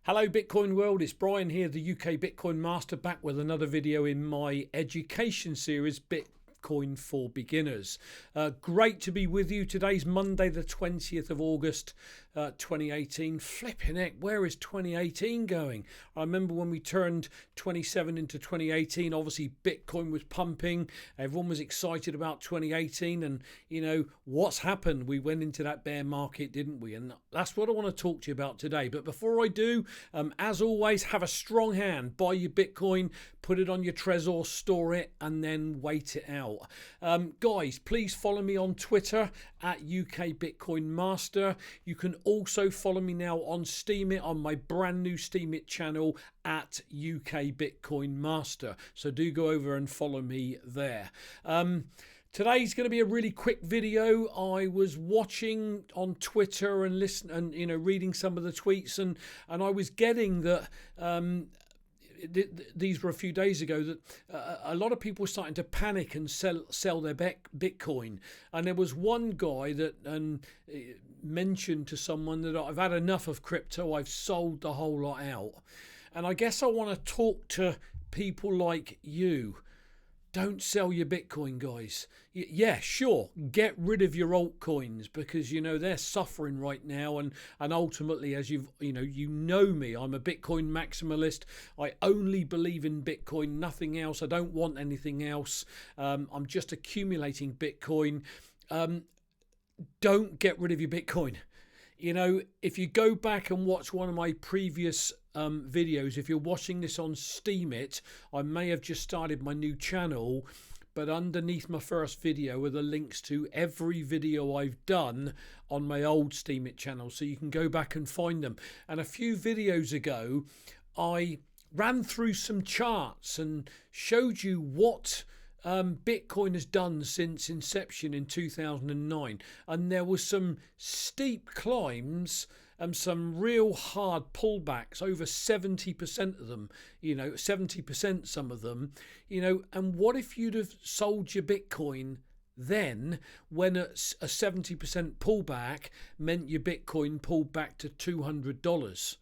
Hello Bitcoin world, it's Brian here, the UK Bitcoin Master, back with another video in my education series, Bitcoin for Beginners. Great to be with you. Today's Monday the 20th of August 2018. Flipping heck, where is 2018 going? I remember when we turned 27 into 2018, obviously Bitcoin was pumping, everyone was excited about 2018, and you know what's happened. We went into that bear market, didn't we? And that's what I want to talk to you about today. But before I do, as always, have a strong hand. Buy your Bitcoin, put it on your Trezor, store it, and then wait it out. Guys, please follow me on Twitter at UKBitcoinMeister. You can also follow me now on Steemit, on my brand new Steemit channel at UKBitcoinMeister. So do go over and follow me there. Today's going to be a really quick video. I was watching on Twitter and reading some of the tweets, and I was getting that these were a few days ago, that a lot of people were starting to panic and sell their Bitcoin. And there was one guy that mentioned to someone that I've had enough of crypto, I've sold the whole lot out. And I guess I want to talk to people like you. Don't sell your Bitcoin, guys. Yeah, sure, get rid of your altcoins, because you know they're suffering right now, and ultimately, as you know me, I'm a Bitcoin maximalist. I only believe in Bitcoin, nothing else. I don't want anything else. I'm just accumulating Bitcoin. Don't get rid of your Bitcoin. You know, if you go back and watch one of my previous videos, if you're watching this on Steemit, I may have just started my new channel, but underneath my first video are the links to every video I've done on my old Steemit channel, so you can go back and find them. And a few videos ago, I ran through some charts and showed you what Bitcoin has done since inception in 2009, and there was some steep climbs and some real hard pullbacks, over 70% of them, 70% some of them, and what if you'd have sold your Bitcoin then, when a 70% pullback meant your Bitcoin pulled back to $200?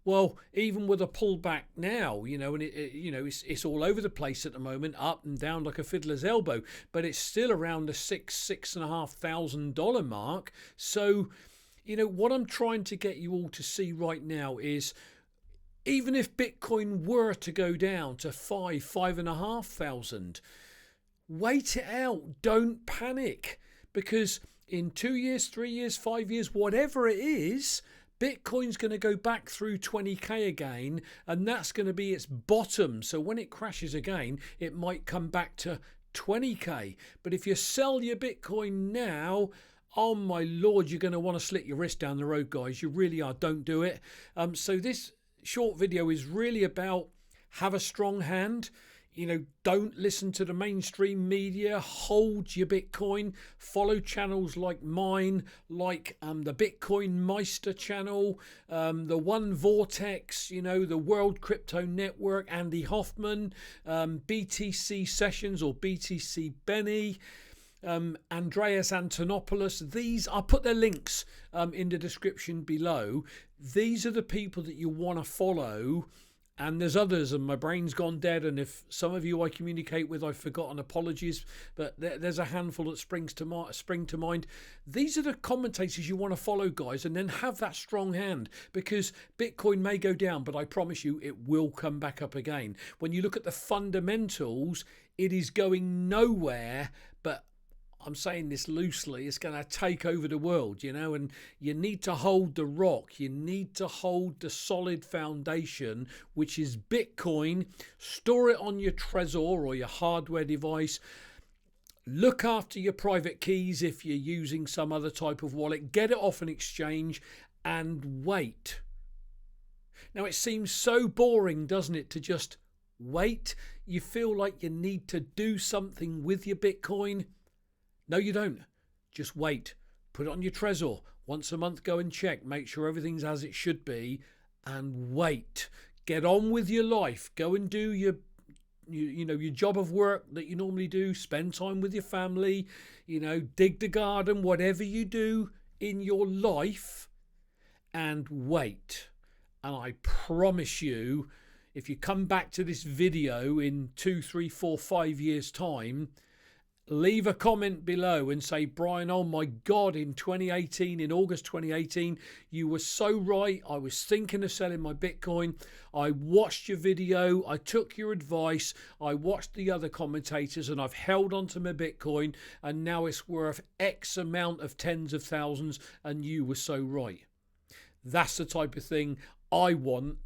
Well, even with a pullback now, and it's all over the place at the moment, up and down like a fiddler's elbow, but it's still around the $6,500 mark. So, what I'm trying to get you all to see right now is, even if Bitcoin were to go down to $5,500, wait it out. Don't panic, because in 2 years, 3 years, 5 years, whatever it is, Bitcoin's going to go back through 20k again, and that's going to be its bottom. So when it crashes again, it might come back to 20k. But if you sell your Bitcoin now, oh my Lord, you're going to want to slit your wrist down the road, guys. You really are. Don't do it. So this short video is really about have a strong hand. Don't listen to the mainstream media. Hold your Bitcoin. Follow channels like mine, like the Bitcoin Miester channel, the One Vortex, the World Crypto Network, Andy Hoffman, BTC Sessions or BTC Benny, Andreas Antanopolous. I'll put their links in the description below. These are the people that you want to follow. And there's others, and my brain's gone dead, and if some of you I communicate with I've forgotten, apologies, but there's a handful that spring to mind. These are the commentators you want to follow, guys, and then have that strong hand, because Bitcoin may go down, but I promise you it will come back up again. When you look at the fundamentals, it is going nowhere, but I'm saying this loosely, it's going to take over the world, and you need to hold the rock. You need to hold the solid foundation, which is Bitcoin. Store it on your Trezor or your hardware device. Look after your private keys if you're using some other type of wallet. Get it off an exchange and wait. Now, it seems so boring, doesn't it, to just wait? You feel like you need to do something with your Bitcoin. No, you don't. Just wait. Put it on your Trezor. Once a month, go and check. Make sure everything's as it should be, and wait. Get on with your life. Go and do your job of work that you normally do. Spend time with your family. Dig the garden. Whatever you do in your life, and wait. And I promise you, if you come back to this video in 2, 3, 4, 5 years time, leave a comment below and say, Brian, oh my God, in 2018, in August 2018, you were so right. I was thinking of selling my Bitcoin. I watched your video. I took your advice. I watched the other commentators and I've held on to my Bitcoin and now it's worth X amount of tens of thousands and you were so right. That's the type of thing I want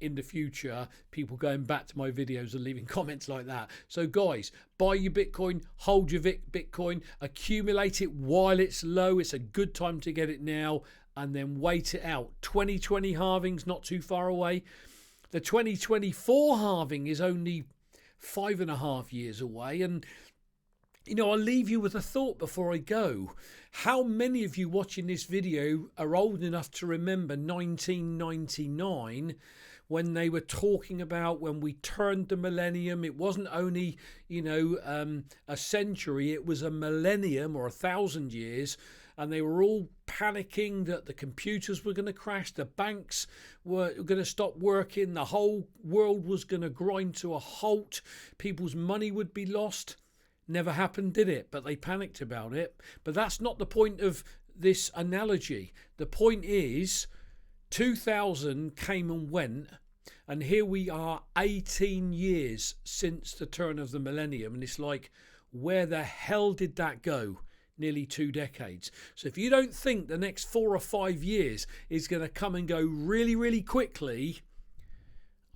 in the future, people going back to my videos and leaving comments like that. So guys, buy your Bitcoin, hold your Bitcoin, accumulate it while it's low. It's a good time to get it now and then wait it out. 2020 halving's not too far away. The 2024 halving is only 5.5 years away. And you know, I'll leave you with a thought before I go. How many of you watching this video are old enough to remember 1999 when they were talking about when we turned the millennium? It wasn't only, you know, a century, it was a millennium or 1,000 years. And they were all panicking that the computers were going to crash, the banks were going to stop working, the whole world was going to grind to a halt, people's money would be lost. Never happened, did it? But they panicked about it. But that's not the point of this analogy. The point is 2000 came and went, and here we are 18 years since the turn of the millennium, and it's like, where the hell did that go? Nearly 2 decades. So if you don't think the next 4 or 5 years is going to come and go really, really quickly,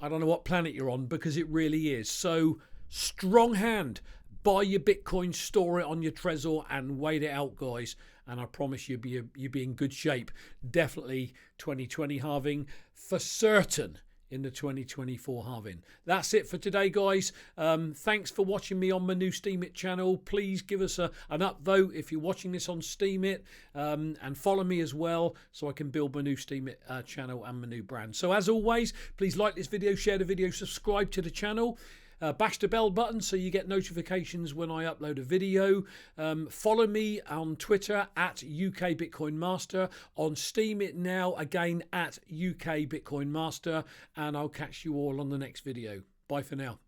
I don't know what planet you're on, because it really is. So strong hand. Buy your Bitcoin, store it on your Trezor and wait it out, guys. And I promise you'll be in good shape. Definitely 2020 halving for certain in the 2024 halving. That's it for today, guys. Thanks for watching me on my new Steemit channel. Please give us an upvote if you're watching this on Steemit, and follow me as well so I can build my new Steemit channel and my new brand. So as always, please like this video, share the video, subscribe to the channel. Bash the bell button so you get notifications when I upload a video. Follow me on Twitter at UKBitcoinMeister, on Steemit now again at UKBitcoinMeister, and I'll catch you all on the next video. Bye for now.